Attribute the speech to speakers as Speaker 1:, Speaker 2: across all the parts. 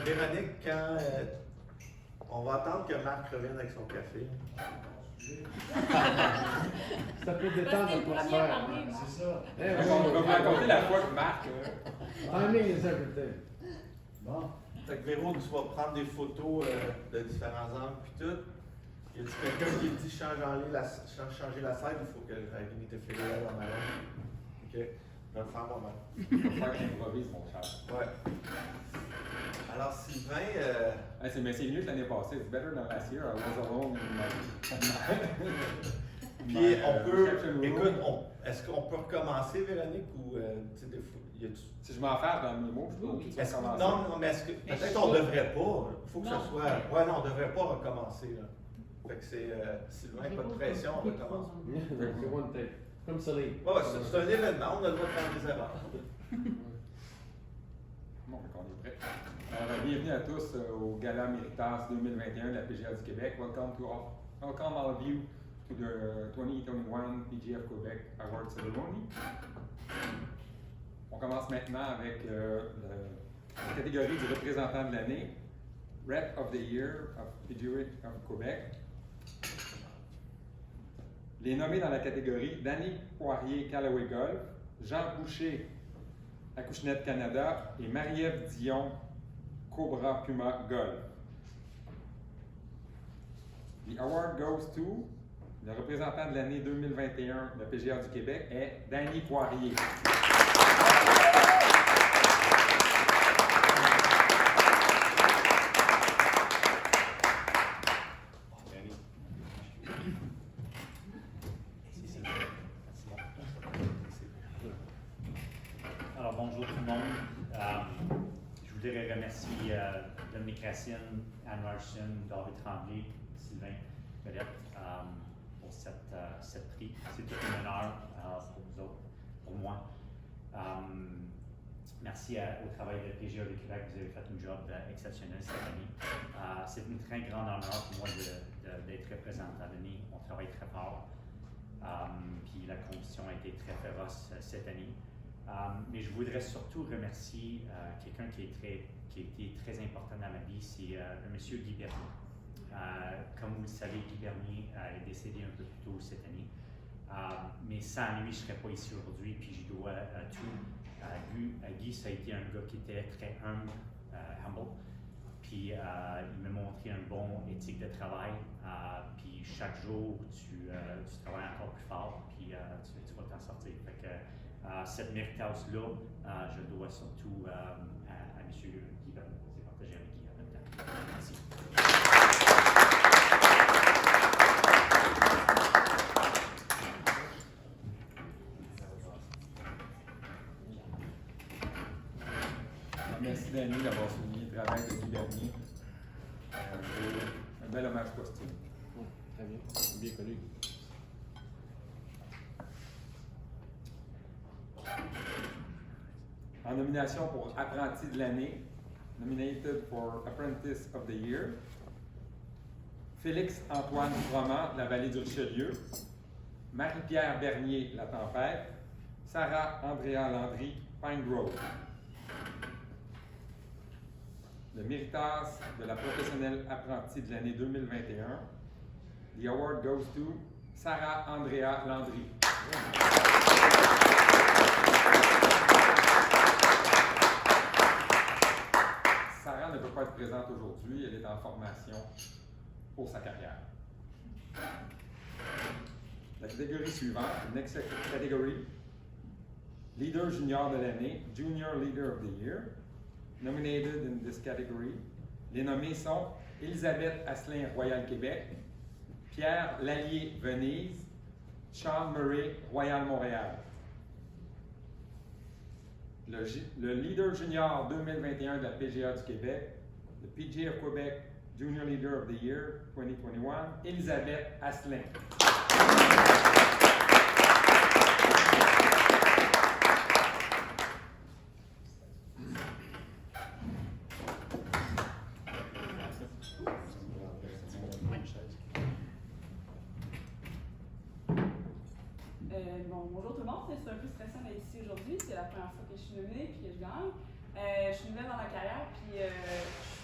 Speaker 1: Véronique, quand on va attendre que Marc revienne avec son café.
Speaker 2: Ça peut détendre l'atmosphère.
Speaker 3: C'est ça.
Speaker 4: On va vous raconter la fois que Marc.
Speaker 2: Timing is everything.
Speaker 3: Bon.
Speaker 1: Fait que Véro, tu vas prendre des photos de différents angles puis tout. Y a-t-il quelqu'un qui dit changer la scène, il faut que Ravine te fait là dans ma langue. Ok, je vais le faire moi-même.
Speaker 4: Il va falloir que j'improvise, mon cher.
Speaker 1: Ouais. Alors Sylvain,
Speaker 4: C'est mieux que l'année passée. It's better than last year. I was alone.
Speaker 1: puis on peut, écoute, est-ce qu'on peut recommencer, Véronique, ou tu sais, des fois, y a-tu...
Speaker 4: Si je m'enferme dans mes mots, je peux commencer.
Speaker 1: Non, mais est-ce que peut-être qu'on devrait pas. Il faut que ce soit. Ouais, non, on devrait pas recommencer là. Fait que c'est Sylvain, pas de pression, on recommence.
Speaker 2: C'est one take. Comme Céline.
Speaker 1: Ouais, c'est un événement, on a le droit de faire des erreurs.
Speaker 4: Bon, on est prêt. Alors, bienvenue à tous au Gala Méritas 2021 de la PGA du Québec. Welcome all of you to the 2021 PGF Quebec Award Ceremony. On commence maintenant avec la catégorie du représentant de l'année, Rep of the Year of PGA of Quebec. Les nommés dans la catégorie: Danny Poirier, Callaway Golf, Jean Boucher, Acushnet Canada et Marie-Ève Dion, Cobra Puma Golf. The award goes to le représentant de l'année 2021 de la PGA du Québec est Danny Poirier.
Speaker 5: Alors bonjour tout le monde. Je voudrais remercier Dominique Racine, Anne Larson, David Tremblay, Sylvain Belette pour cette prix. C'est tout un honneur pour vous autres, pour moi. Merci au travail de PGA du Québec, vous avez fait un job exceptionnel cette année. C'est un très grand honneur pour moi d'être représentant de l'année. On travaille très fort. Puis la compétition a été très féroce cette année. Mais je voudrais surtout remercier quelqu'un qui a été très important dans ma vie, c'est le monsieur Guy Bernier. Comme vous le savez, Guy Bernier est décédé un peu plus tôt cette année. Mais sans lui, je ne serais pas ici aujourd'hui, puis je dois tout à Guy. Guy, ça a été un gars qui était très humble. Puis il m'a montré un bon éthique de travail. Puis chaque jour, tu travailles encore plus fort, puis tu vas t'en sortir. Fait que, cette Méritas-là, je le dois surtout à M. Guy Bernier. C'est partagé avec Guy en même temps. Merci.
Speaker 4: Merci Danny d'avoir souligné le travail de Guy Bernier. Un bel hommage posthume.
Speaker 2: Très bien. Bien connu.
Speaker 4: En nomination pour Apprenti de l'année, nominated for Apprentice of the Year, Félix-Antoine Froment, La Vallée du Richelieu, Marie-Pierre Bernier, La Tempête, Sarah Andrea Landry, Pine Grove. Le Méritas de la professionnelle apprentie de l'année 2021, the award goes to Sarah Andrea Landry. Sarah ne peut pas être présente aujourd'hui, elle est en formation pour sa carrière. La catégorie suivante, next category, Leader junior de l'année, Junior Leader of the Year. Nominated in this category, les nommés sont Elisabeth Asselin, Royal Québec, Pierre Lallier, Venise, Sean Murray, Royal Montréal. Le Leader Junior 2021 de la PGA du Québec, le PGA of Quebec Junior Leader of the Year 2021, Elisabeth Asselin.
Speaker 6: Bonjour tout le monde, c'est un peu stressant d'être ici aujourd'hui, c'est la première fois que je suis nommée puis que je gagne. Je suis nouvelle dans ma carrière puis je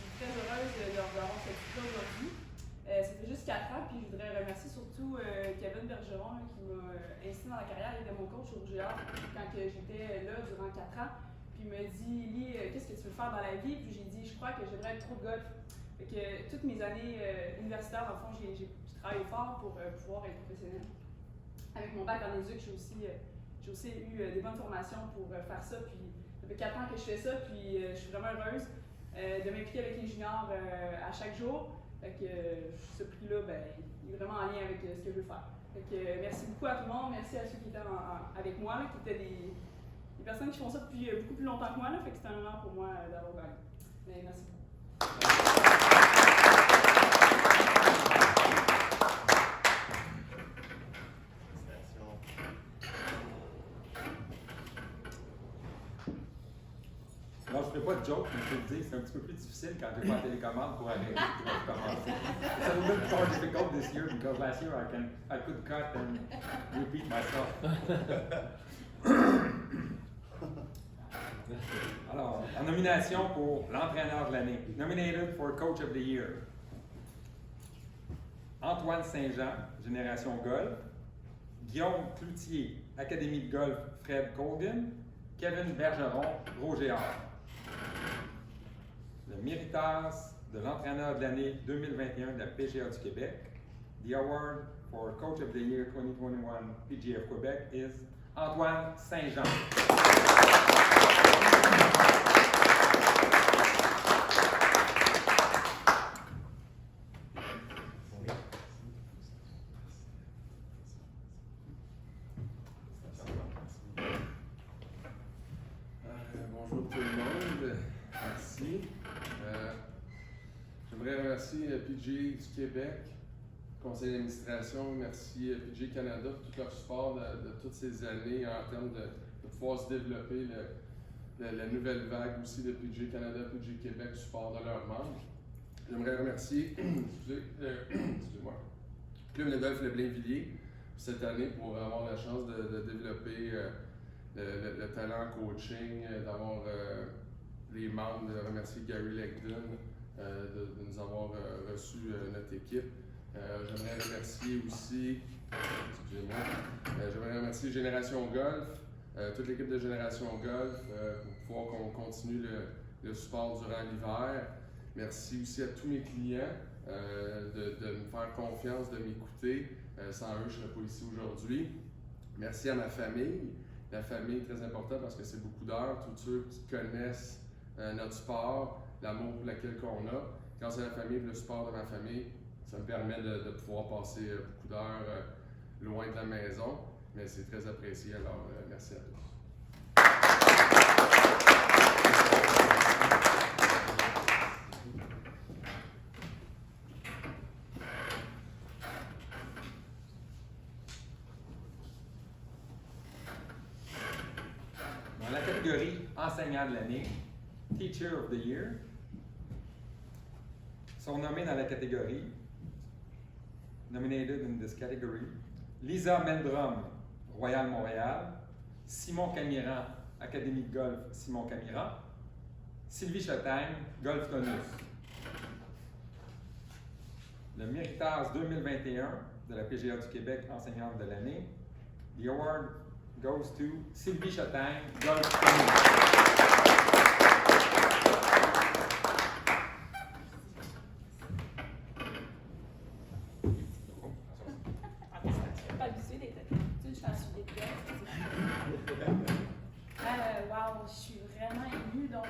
Speaker 6: Bergeron, là, qui m'a incité dans la carrière. Il était mon coach au RGA quand que j'étais là durant 4 ans. Puis il m'a dit, Lily, qu'est-ce que tu veux faire dans la vie? Puis j'ai dit, je crois que j'aimerais être pro de golf. Fait que toutes mes années universitaires, dans le fond, j'ai travaillé fort pour pouvoir être professionnelle. Avec mon bac en éduc, j'ai aussi eu des bonnes formations pour faire ça. Puis ça fait 4 ans que je fais ça, puis je suis vraiment heureuse de m'impliquer avec les juniors à chaque jour. Fait que ce prix-là, ben, il est vraiment en lien avec ce que je veux faire. Fait que merci beaucoup à tout le monde, merci à ceux qui étaient avec moi, là, qui étaient des personnes qui font ça depuis beaucoup plus longtemps que moi. Là, fait que c'est un honneur pour moi d'avoir gagné. Mais merci beaucoup.
Speaker 4: Alors, je ne ferai pas de joke, mais je peux te dire, c'est un petit peu plus difficile quand j'ai pas la télécommande pour arrêter pour commencer. It's a little bit more difficult this year because last year I could cut and repeat myself. Alors, en nomination pour l'entraîneur de l'année, nominated for Coach of the Year, Antoine Saint-Jean, Génération Golf, Guillaume Cloutier, Académie de golf Fred Colgan, Kevin Bergeron, Roger Hart. Le méritas de l'entraîneur de l'année 2021 de la PGA du Québec, the award for Coach of the Year 2021 PGA of Quebec is Antoine Saint-Jean.
Speaker 2: Bonjour tout le monde, merci. J'aimerais remercier PGA du Québec, conseil d'administration, merci PGA Canada pour tout leur support de toutes ces années en termes de pouvoir se développer la nouvelle vague aussi de PGA Canada, PGA Québec, support de leurs membres. J'aimerais remercier excusez-moi, Club de golf Le Blainvilliers cette année pour avoir la chance de développer le talent coaching, d'avoir les membres, de remercier Gary Legdon de nous avoir reçu notre équipe. J'aimerais remercier aussi, excusez-moi, j'aimerais remercier Génération Golf, toute l'équipe de Génération Golf pour pouvoir qu'on continue le support durant l'hiver. Merci aussi à tous mes clients de me faire confiance, de m'écouter. Sans eux, je ne serais pas ici aujourd'hui. Merci à ma famille. La famille est très importante parce que c'est beaucoup d'heures. Tous ceux qui connaissent notre sport, l'amour pour lequel qu'on a. Quand c'est la famille et le support de ma famille, ça me permet de pouvoir passer beaucoup d'heures loin de la maison. Mais c'est très apprécié, alors merci à tous.
Speaker 4: Dans la catégorie enseignant de l'année, Teacher of the Year, sont nommés dans la catégorie, nominated in this category, Lisa Meldrum, Royal Montréal, Simon Camiran, Académie de golf Simon Camiran, Sylvie Chattagne, Golf Tonus. Le méritas 2021 de la PGA du Québec, enseignante de l'année, the award goes to Sylvie Chattagne, Golf Tonus.
Speaker 6: Pas habituée d'être. Tu sais, je suis en suivi de golf. Wow, je suis vraiment émue, donc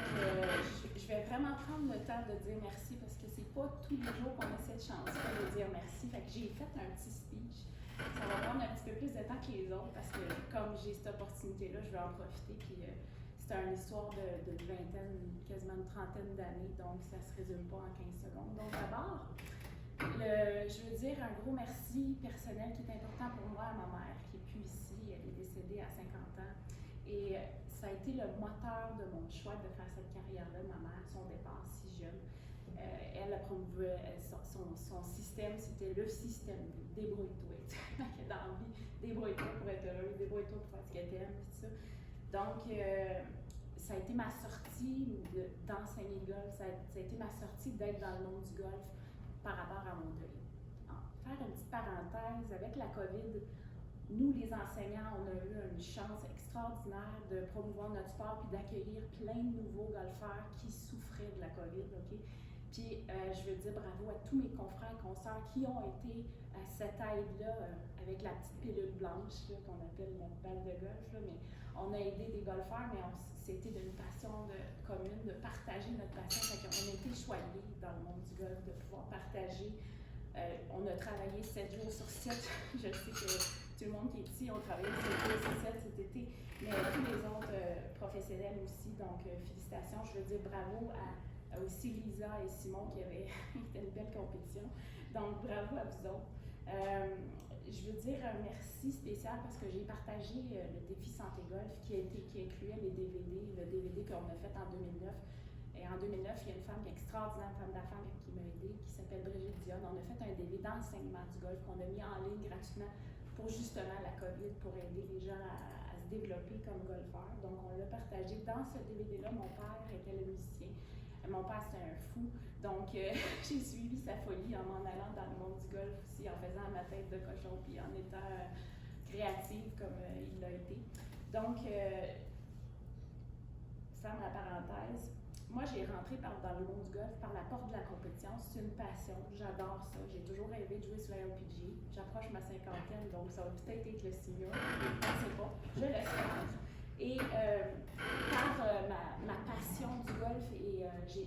Speaker 6: je vais vraiment prendre le temps de dire merci parce que c'est pas tous les jours qu'on a cette chance-là de dire merci. Fait que j'ai fait un petit speech. Ça va prendre un petit peu plus de temps que les autres parce que comme j'ai cette opportunité-là, je vais en profiter. Puis c'est une histoire d'une vingtaine, quasiment une trentaine d'années, donc ça se résume pas en 15 secondes. Donc d'abord, je veux dire un gros merci personnel qui est important pour moi à ma mère qui n'est plus ici. Elle est décédée à 50 ans. Et ça a été le moteur de mon choix de faire cette carrière-là, ma mère, son départ si jeune. Elle a promu son système, c'était le système débrouille-toi. Dans la vie, débrouille-toi pour être heureuse, débrouille-toi pour faire ce que t'aimes, tout ça. Donc, ça a été ma sortie d'enseigner le golf, ça a été ma sortie d'être dans le monde du golf par rapport à mon deuil. Faire une petite parenthèse, avec la COVID, nous, les enseignants, on a eu une chance extraordinaire de promouvoir notre sport puis d'accueillir plein de nouveaux golfeurs qui souffraient de la COVID, OK? Puis, je veux dire bravo à tous mes confrères et consoeurs qui ont été à cette aide-là avec la petite pilule blanche là, qu'on appelle notre balle de golf, là, mais on a aidé des golfeurs, mais c'était d'une passion commune de partager notre passion. Fait qu'on a été choyés dans le monde du golf de pouvoir partager. On a travaillé 7 jours sur 7. Je sais que tout le monde qui est ici, on travaillé 7 jours sur 7 cet été, mais tous les autres professionnels aussi. Donc, félicitations. Je veux dire bravo à aussi Lisa et Simon qui avaient c'était une belle compétition. Donc, bravo à vous autres. Je veux dire un merci spécial parce que j'ai partagé le défi Santé Golf qui incluait les DVD, le DVD qu'on a fait en 2009. Et en 2009, il y a une femme qui est extraordinaire, une femme d'affaires qui m'a aidée, qui s'appelle Brigitte Dion. On a fait un DVD d'enseignement du golf qu'on a mis en ligne gratuitement pour justement la COVID, pour aider les gens à se développer comme golfeurs. Donc, on l'a partagé. Dans ce DVD-là, mon père était le musicien. Mon père, c'était un fou. Donc, j'ai suivi sa folie en m'en allant dans le monde du golf aussi, en faisant ma tête de cochon, puis en étant créative comme il l'a été. Donc, ferme la parenthèse. Moi, j'ai rentré dans le monde du golf par la porte de la compétition. C'est une passion. J'adore ça. J'ai toujours rêvé de jouer sur la LPG. J'approche ma cinquantaine, donc ça va peut-être être le signal. Je ne sais pas. Je l'espère. Et par ma passion du golf,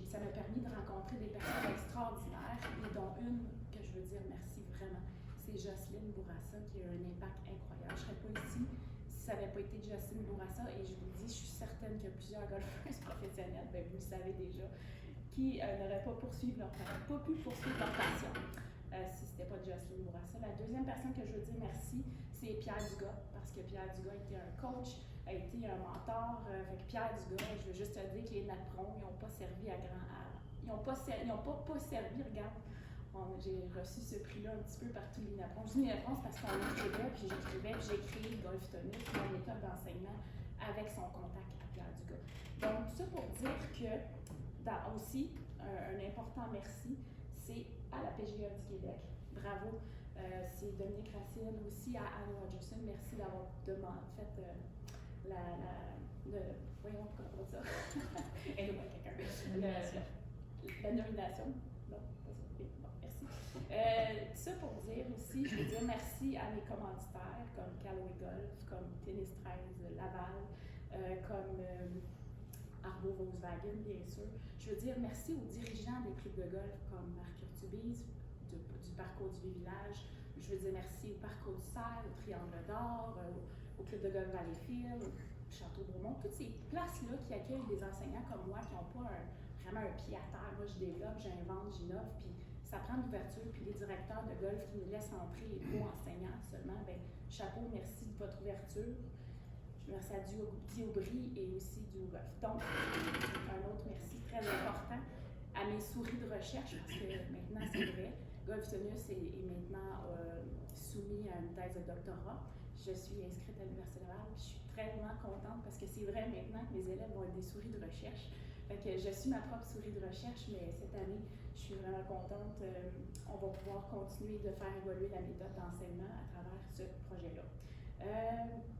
Speaker 6: ça m'a permis de rencontrer des personnes extraordinaires, et dont une que je veux dire merci vraiment, c'est Jocelyne Bourassa, qui a un impact incroyable. Je ne serais pas ici si ça n'avait pas été Jocelyne Bourassa, et je vous le dis, je suis certaine qu'il y a plusieurs golfeuses professionnelles, ben vous le savez déjà, qui n'auraient pas pu poursuivre leur passion si ce n'était pas Jocelyne Bourassa. La deuxième personne que je veux dire merci, c'est Pierre Dugas, parce que Pierre Dugas était un coach, a été un mentor. Avec Pierre Dugas, je veux juste te dire que les Napron, ils n'ont pas servi ils n'ont pas servi, regarde. J'ai reçu ce prix-là un petit peu par tous les Napron. Je dis les Napron, c'est parce qu'on écrivait, puis j'écrivais, puis j'ai créé Golf Tonus, mon école d'enseignement, avec son contact à Pierre Dugas. Donc, tout ça pour dire que, aussi, un important merci, c'est à la PGA du Québec. Bravo. C'est Dominique Racine, aussi à Anne Rogerson. Merci d'avoir fait voyons comment on dit ça. Aide-moi quelqu'un. La nomination. Non, pas ça. Oui, bon, merci. Tout ça pour dire aussi, je veux dire merci à mes commanditaires comme Callaway Golf, comme Tennis 13 Laval, comme Arbo Volkswagen, bien sûr. Je veux dire merci aux dirigeants des clubs de golf comme Marc Urtubise, du Parcours du Village. Je veux dire merci au Parcours du Cerf, au Triangle d'Or, au Club de golf Valleyfield, au Château-Bromont, toutes ces places-là qui accueillent des enseignants comme moi qui n'ont pas vraiment un pied à terre. Moi, je développe, j'invente, j'innove, puis ça prend l'ouverture. Puis les directeurs de golf qui nous laissent entrer les beaux enseignants seulement, ben chapeau, merci de votre ouverture. Je remercie à Diaubry et aussi du golf. Donc, un autre merci très important à mes souris de recherche, parce que maintenant, c'est vrai, Golf Tonus est maintenant soumis à une thèse de doctorat. Je suis inscrite à l'Université Laval. Je suis vraiment contente parce que c'est vrai maintenant que mes élèves vont être des souris de recherche. Fait que je suis ma propre souris de recherche, mais cette année, je suis vraiment contente. On va pouvoir continuer de faire évoluer la méthode d'enseignement à travers ce projet-là.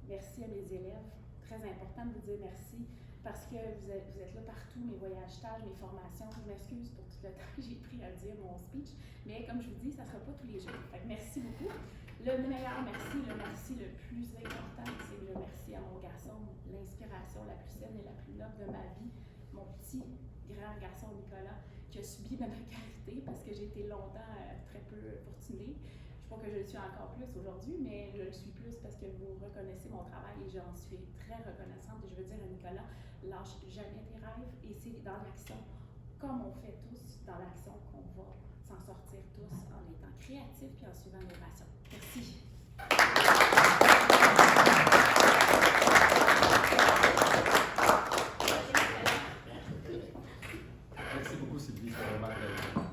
Speaker 6: Merci à mes élèves. Très important de vous dire merci parce que vous êtes là partout, mes voyages stages, mes formations. Je m'excuse pour tout le temps que j'ai pris à dire mon speech, mais comme je vous dis, ça ne sera pas tous les jours. Fait que merci beaucoup. Le meilleur merci, le merci le plus important, c'est le merci à mon garçon, l'inspiration la plus saine et la plus noble de ma vie, mon petit grand garçon Nicolas, qui a subi ma précarité parce que j'ai été longtemps très peu fortunée. Je ne sais pas que je le suis encore plus aujourd'hui, mais je le suis plus parce que vous reconnaissez mon travail et j'en suis très reconnaissante. Et je veux dire à Nicolas, lâche jamais tes rêves et c'est dans l'action, comme on fait tous, dans l'action qu'on va s'en sortir tous en étant créatifs et en suivant nos passions. Merci.
Speaker 4: Merci beaucoup, Sylvie. C'est vraiment très bien.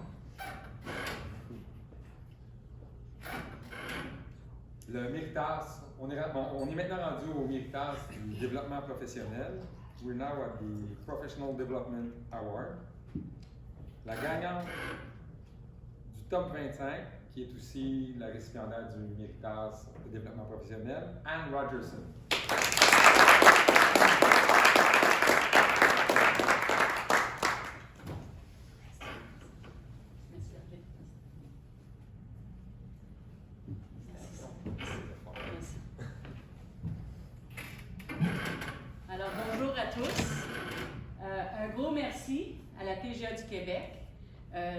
Speaker 4: Le Méritas, on est maintenant rendu au Méritas du développement professionnel. We're now at the Professional Development Award. La gagnante du top 25, qui est aussi la récipiendaire du Méritas de développement professionnel, Anne Rogerson.
Speaker 7: Alors, bonjour à tous. Un gros merci à la PGA du Québec.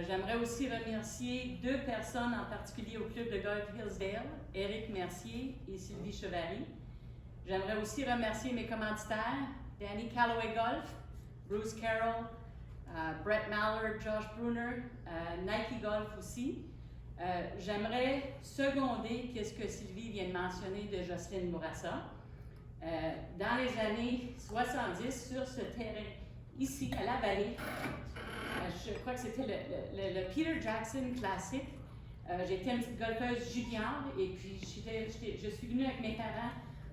Speaker 7: J'aimerais aussi remercier 2 personnes en particulier au club de golf Hillsdale, Éric Mercier et Sylvie Chevary. J'aimerais aussi remercier mes commanditaires, Danny Calloway Golf, Bruce Carroll, Brett Mallard, Josh Bruner, Nike Golf aussi. J'aimerais seconder ce que Sylvie vient de mentionner de Jocelyne Bourassa. Dans les années 70, sur ce terrain, ici, à la vallée, je crois que c'était le Peter Jackson Classic. J'étais une petite golfeuse junior et puis je suis venue avec mes parents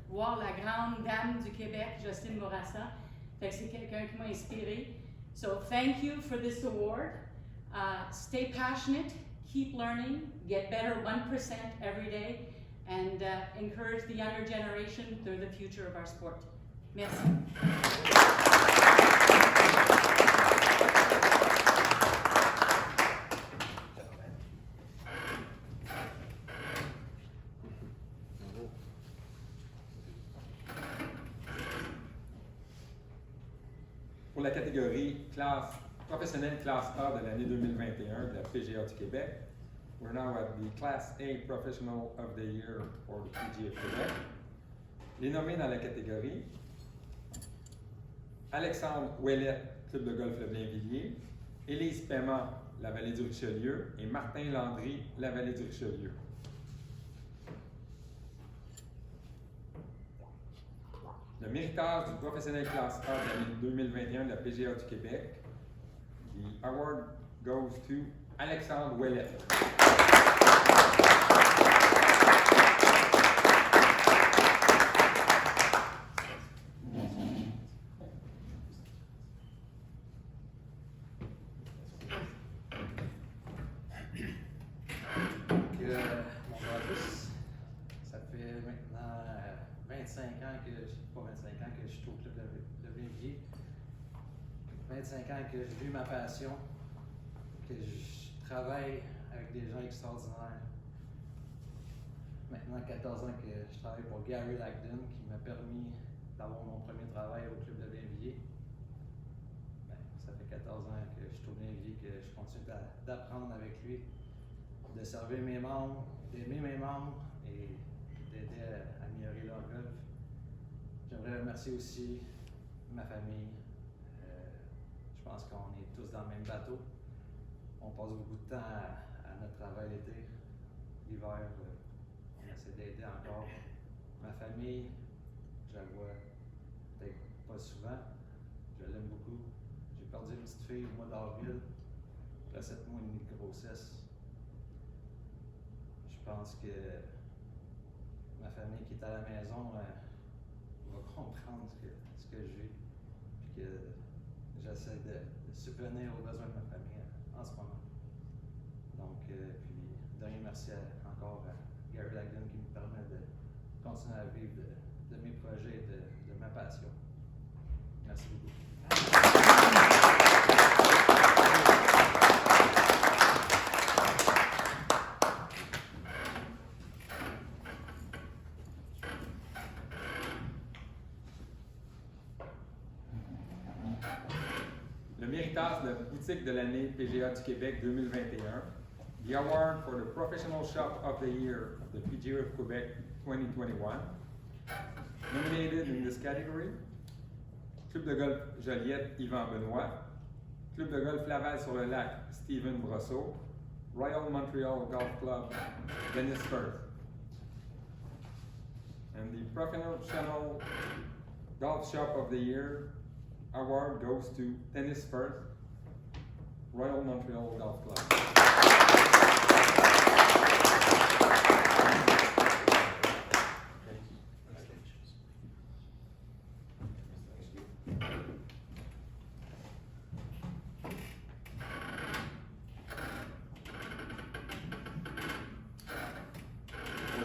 Speaker 7: voir la grande dame du Québec, Jocelyne Bourassa. Fait que c'est quelqu'un qui m'a inspirée. So thank you for this award. Stay passionate, keep learning, get better 1% every day, and encourage the younger generation through the future of our sport. Merci.
Speaker 4: Pour la catégorie professionnelle classe A de l'année 2021 de la PGA du Québec, we're now at the Class A Professional of the Year for the PGA Québec. Les nommés dans la catégorie: Alexandre Ouellet, Club de golf Le Blainvilliers, Élise Paiement, La Vallée du Richelieu, et Martin Landry, La Vallée du Richelieu. Le méritage du professionnel classe A de l'année 2021 de la PGA du Québec. The award goes to Alexandre Ouellet.
Speaker 8: Bonjour à tous. Ça fait maintenant 25 ans que je suis au club de Blainvilliers. 25 ans que je vis ma passion, que je travaille avec des gens extraordinaires. Maintenant 14 ans que je travaille pour Gary Lagden, qui m'a permis d'avoir mon premier travail au club de Blainvilliers. Ça fait 14 ans que je suis au Blainvilliers, que je continue d'apprendre avec lui, de servir mes membres, d'aimer mes membres et d'aider à améliorer leur golf. J'aimerais remercier aussi ma famille. Je pense qu'on est tous dans le même bateau. On passe beaucoup de temps à notre travail l'été. L'hiver, on essaie d'aider encore. Ma famille, je la vois peut-être pas souvent. Je l'aime beaucoup. J'ai perdu une petite fille au mois d'avril, après 7 mois et demi de grossesse. Je pense que ma famille qui est à la maison va comprendre ce que je vis, puis que j'essaie de subvenir aux besoins de ma famille en ce moment. Donc, puis, dernier merci encore à Gary Lagden qui me permet de continuer à vivre de mes projets et de ma passion. Merci beaucoup.
Speaker 4: Le méritage de la boutique de l'année PGA du Québec 2021, the award for the Professional Shop of the Year of the PGA of Quebec 2021. Nominated in this category: Club de golf Joliette, Yvan Benoit, Club de golf Laval-sur-le-Lac, Stephen Brosseau, Royal Montreal Golf Club, Dennis Firth. And the Professional Golf Shop of the Year award goes to Dennis Firth, Royal Montreal Golf Club.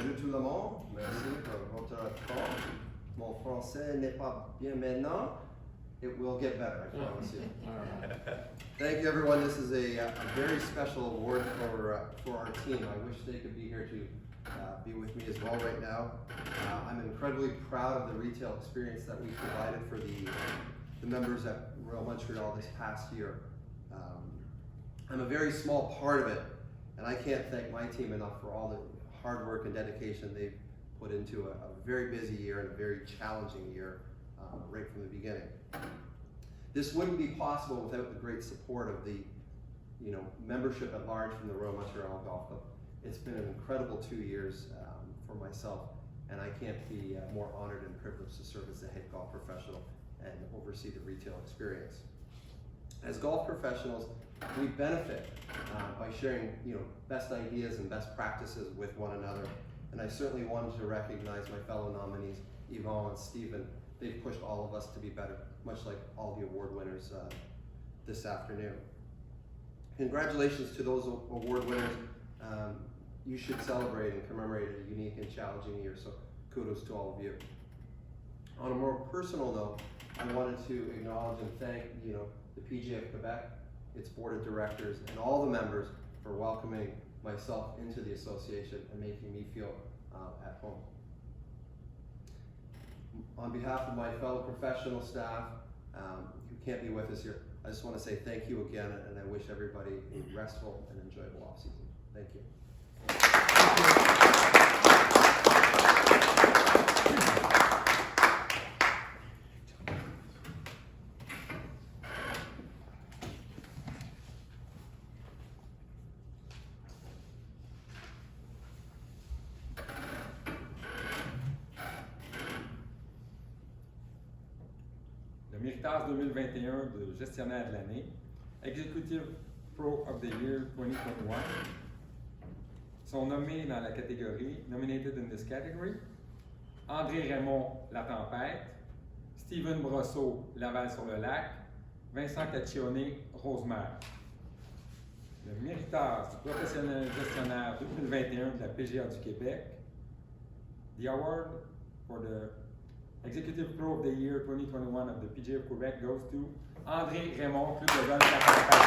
Speaker 9: Bonjour tout le monde, merci pour votre temps. Mon français n'est pas bien maintenant. It will get better, I promise you. Thank you, everyone. This is a very special award for our team. I wish they could be here to be with me as well right now. I'm incredibly proud of the retail experience that we provided for the members at Royal Montreal this past year. I'm a very small part of it, and I can't thank my team enough for all the hard work and dedication they've put into a very busy year and a very challenging year right from the beginning. This wouldn't be possible without the great support of the membership at large from the Royal Montreal Golf Club. It's been an incredible 2 years for myself, and I can't be more honored and privileged to serve as the head golf professional and oversee the retail experience. As golf professionals, we benefit by sharing best ideas and best practices with one another. And I certainly wanted to recognize my fellow nominees, Yvonne and Stephen. They've pushed all of us to be better, much like all the award winners this afternoon. Congratulations to those award winners. You should celebrate and commemorate a unique and challenging year, so kudos to all of you. On a more personal note, I wanted to acknowledge and thank the PGA of Quebec, its board of directors, and all the members for welcoming myself into the association and making me feel at home. On behalf of my fellow professional staff who can't be with us here, I just want to say thank you again, and I wish everybody a restful and enjoyable off-season. Thank you.
Speaker 4: Le Méritage 2021 de gestionnaire de l'année, Executive Pro of the Year 2021, sont nommés dans la catégorie Nominated in this category, André Raymond La Tempête, Steven Brosseau Laval-sur-le-Lac, Vincent Caccione Rosemère. Le Méritage du professionnel gestionnaire 2021 de la PGA du Québec, the award for the Executive Pro of the Year 2021 of the PGA of Quebec goes to André Raymond, Club de golf La Tempête.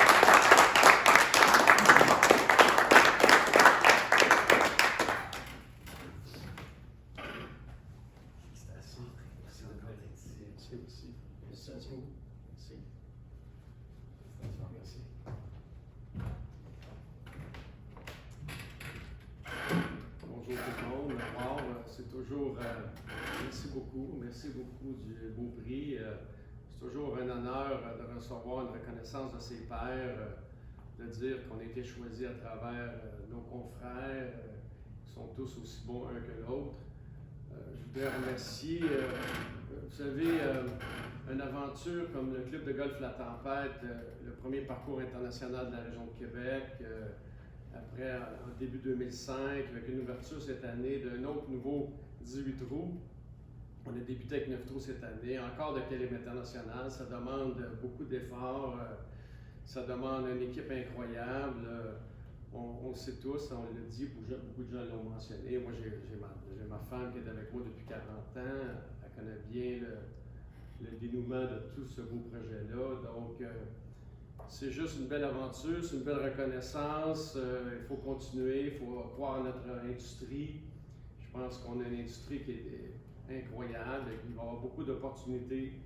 Speaker 2: Bonjour tout le monde. Wow, c'est toujours, merci beaucoup du beau prix. C'est toujours un honneur de recevoir une reconnaissance de ses pairs, de dire qu'on a été choisi à travers nos confrères, qui sont tous aussi bons un que l'autre. Je voudrais remercier, vous savez, une aventure comme le Club de golf La Tempête, le premier parcours international de la région de Québec, après, en début 2005, avec une ouverture cette année d'un autre nouveau 18 trous. On a débuté avec 9 trous cette année, encore de calibre international. Ça demande beaucoup d'efforts, ça demande une équipe incroyable. On le sait tous, on l'a dit, beaucoup de gens l'ont mentionné. Moi, j'ai ma femme qui est avec moi depuis 40 ans. Elle connaît bien le dénouement de tout ce beau projet-là. Donc, c'est juste une belle aventure, c'est une belle reconnaissance. Il faut continuer, il faut croire en notre industrie. Je pense qu'on a une industrie qui est incroyable et qu'il va y avoir beaucoup d'opportunités.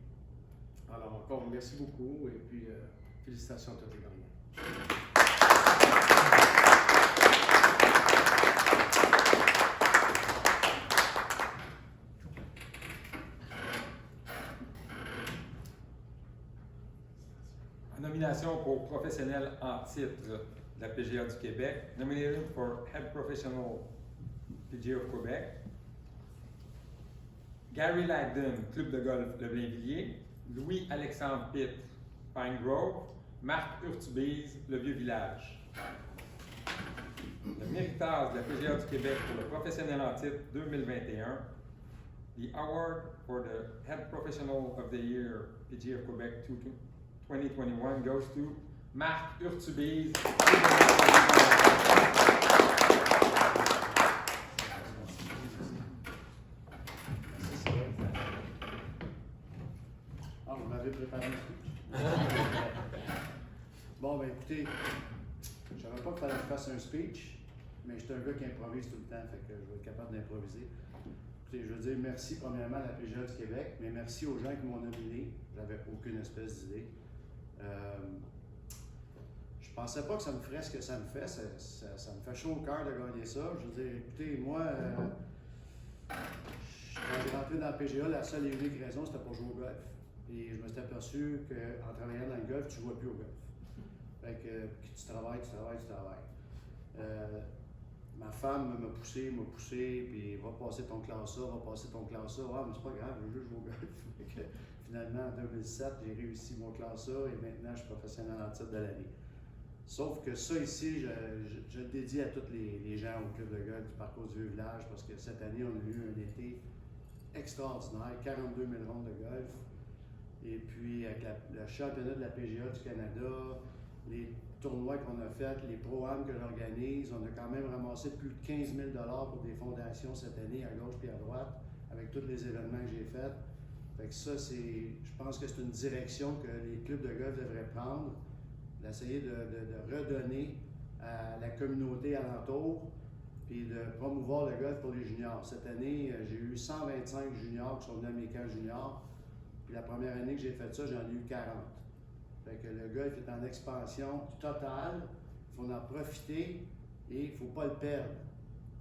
Speaker 2: Alors encore, merci beaucoup et puis félicitations à tous les gagnants.
Speaker 4: Nomination pour professionnel en titre de la PGA du Québec. Nominated for Head Professional PGA of Quebec. Gary Lagden, Club de golf Le Blainvilliers. Louis-Alexandre Pitt, Pine Grove. Marc Urtubise, Le Vieux-Village. Le méritage de la PGA du Québec pour le professionnel en titre 2021. The award for the Head Professional of the Year PGA of Quebec 2021 goes to Marc Urtubise.
Speaker 3: Je savais pas qu'il fallait que je fasse un speech, mais j'étais un gars qui improvise tout le temps, fait que je vais être capable d'improviser. Écoutez, je veux dire merci premièrement à la PGA du Québec, mais merci aux gens qui m'ont nominé. J'avais aucune espèce d'idée. Je pensais pas que ça me ferait ce que ça me fait. Ça me fait chaud au cœur de gagner ça. Je veux dire, écoutez, moi, quand j'ai rentré dans la PGA, la seule et unique raison, c'était pour jouer au golf. Et je me suis aperçu qu'en travaillant dans le golf, tu ne jouais plus au golf. Fait que tu travailles. Ma femme m'a poussé, puis va passer ton classe A. Ah, mais c'est pas grave, je veux juste jouer au golf. Fait que, finalement, en 2007, j'ai réussi mon classe A et maintenant, je suis professionnel en titre de l'année. Sauf que ça ici, je le dédie à tous les gens au club de golf du parcours du Vieux-Village parce que cette année, on a eu un été extraordinaire, 42 000 rondes de golf. Et puis, avec le championnat de la PGA du Canada, les tournois qu'on a faits, les pro-am que j'organise, on a quand même ramassé plus de 15 000 $ pour des fondations cette année, à gauche et à droite, avec tous les événements que j'ai faits. Fait que ça, je pense que c'est une direction que les clubs de golf devraient prendre, d'essayer de redonner à la communauté alentour, puis de promouvoir le golf pour les juniors. Cette année, j'ai eu 125 juniors qui sont venus à mes camps juniors, puis la première année que j'ai fait ça, j'en ai eu 40. Fait que le golf est en expansion totale, il faut en profiter et il ne faut pas le perdre.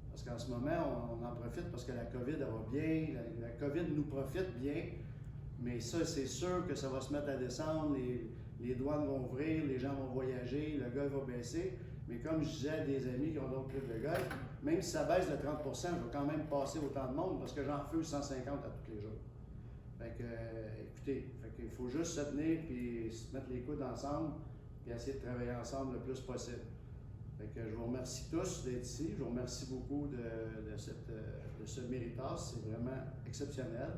Speaker 3: Parce qu'en ce moment, on en profite parce que la COVID elle va bien, la COVID nous profite bien, mais ça, c'est sûr que ça va se mettre à descendre, les douanes vont ouvrir, les gens vont voyager, le golf va baisser. Mais comme je disais à des amis qui ont d'autres clubs de golf, même si ça baisse de 30%, je vais quand même passer autant de monde parce que j'en refuse 150 à tous les jours. Fait que, écoutez, il faut juste se tenir puis se mettre les coudes ensemble puis essayer de travailler ensemble le plus possible. Fait que je vous remercie tous d'être ici. Je vous remercie beaucoup de ce méritage. C'est vraiment exceptionnel.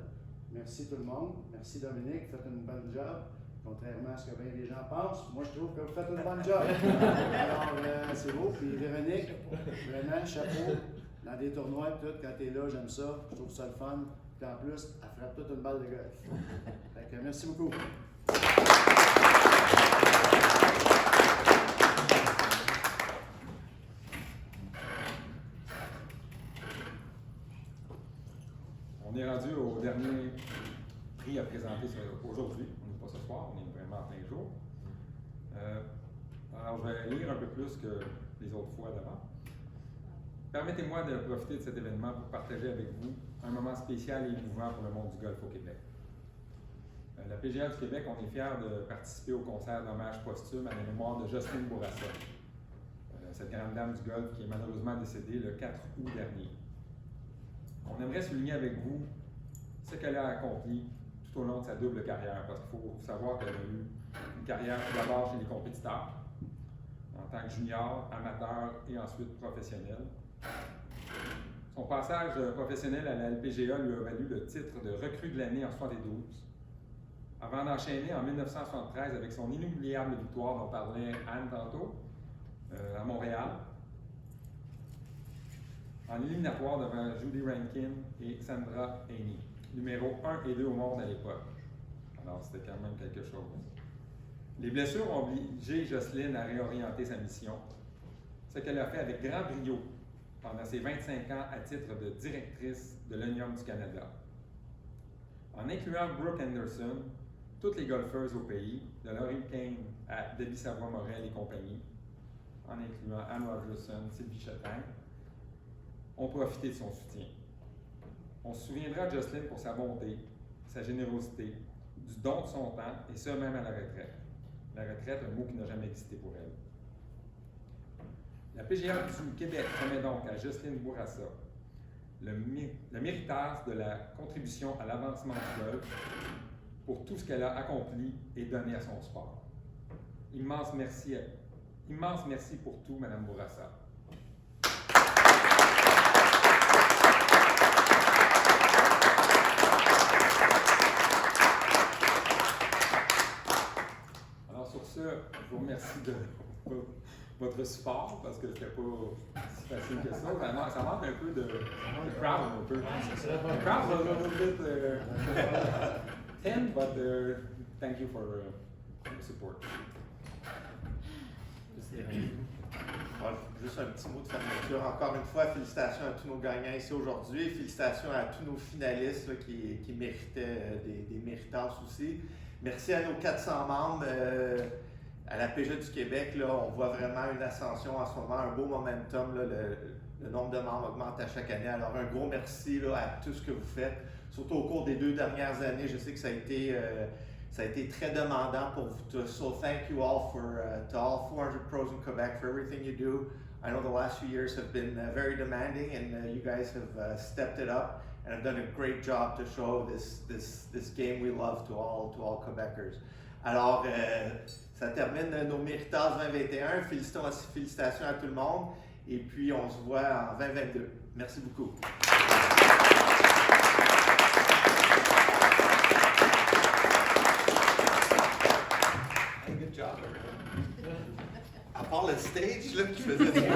Speaker 3: Merci tout le monde. Merci Dominique, faites une bonne job. Contrairement à ce que bien les gens pensent, moi je trouve que vous faites une bonne job. Alors, c'est beau. Puis Véronique, vraiment, chapeau. Dans des tournois, tout, quand tu es là, j'aime ça. Je trouve ça le fun. Puis en plus, elle frappe toute une balle de golf. Fait que merci beaucoup.
Speaker 4: On est rendu au dernier prix à présenter aujourd'hui. On n'est pas ce soir, on est vraiment en plein jour. Alors, je vais lire un peu plus que les autres fois d'avant. Permettez-moi de profiter de cet événement pour partager avec vous un moment spécial et émouvant pour le monde du golf au Québec. La PGA du Québec, on est fiers de participer au concert d'hommage posthume à la mémoire de Jocelyne Bourassa, cette grande dame du golf qui est malheureusement décédée le 4 août dernier. On aimerait souligner avec vous ce qu'elle a accompli tout au long de sa double carrière, parce qu'il faut savoir qu'elle a eu une carrière tout d'abord chez les compétiteurs, en tant que junior, amateur et ensuite professionnel. Son passage professionnel à la LPGA lui a valu le titre de recrue de l'année en 1972, avant d'enchaîner en 1973 avec son inoubliable victoire dont parlait Anne tantôt, à Montréal, en éliminatoire devant Judy Rankin et Sandra Haney, numéro 1 et 2 au monde à l'époque. Alors c'était quand même quelque chose. Les blessures ont obligé Jocelyne à réorienter sa mission, ce qu'elle a fait avec grand brio pendant ses 25 ans à titre de directrice de l'Union du Canada. En incluant Brooke Henderson, toutes les golfeuses au pays, de Laurie Kane à Debbie Savoie-Morel et compagnie, en incluant Anne Rogerson, Sylvie Chatang, ont profité de son soutien. On se souviendra de Jocelyne pour sa bonté, sa générosité, du don de son temps, et ce même à la retraite. La retraite, un mot qui n'a jamais existé pour elle. La PGA du Québec remet donc à Jocelyne Bourassa le méritage de la contribution à l'avancement du golf pour tout ce qu'elle a accompli et donné à son sport. Immense merci pour tout, Mme Bourassa. Alors sur ce, je vous remercie de votre support parce que c'était pas si facile que ça. Vraiment, ça manque un peu de crowd un peu. The crowd was a little bit tense, but thank you for the support.
Speaker 1: juste un petit mot de fermeture. Encore une fois, félicitations à tous nos gagnants ici aujourd'hui. Félicitations à tous nos finalistes là, qui méritaient des méritances aussi. Merci à nos 400 membres. À la PGA du Québec, là, on voit vraiment une ascension en ce moment, un beau momentum. Là, le nombre de membres augmente à chaque année. Alors, un gros merci là, à tout ce que vous faites. Surtout au cours des 2 dernières années, je sais que ça a été très demandant pour vous tous. So thank you all to all 400 pros in Quebec for everything you do. I know the last few years have been very demanding, and you guys have stepped it up and have done a great job to show this game we love to all Quebecers. Alors, ça termine nos Méritas 2021. Félicitations à tout le monde. Et puis, on se voit en 2022. Merci beaucoup. Good job, everyone. À part le stage, là, qui faisait du bruit.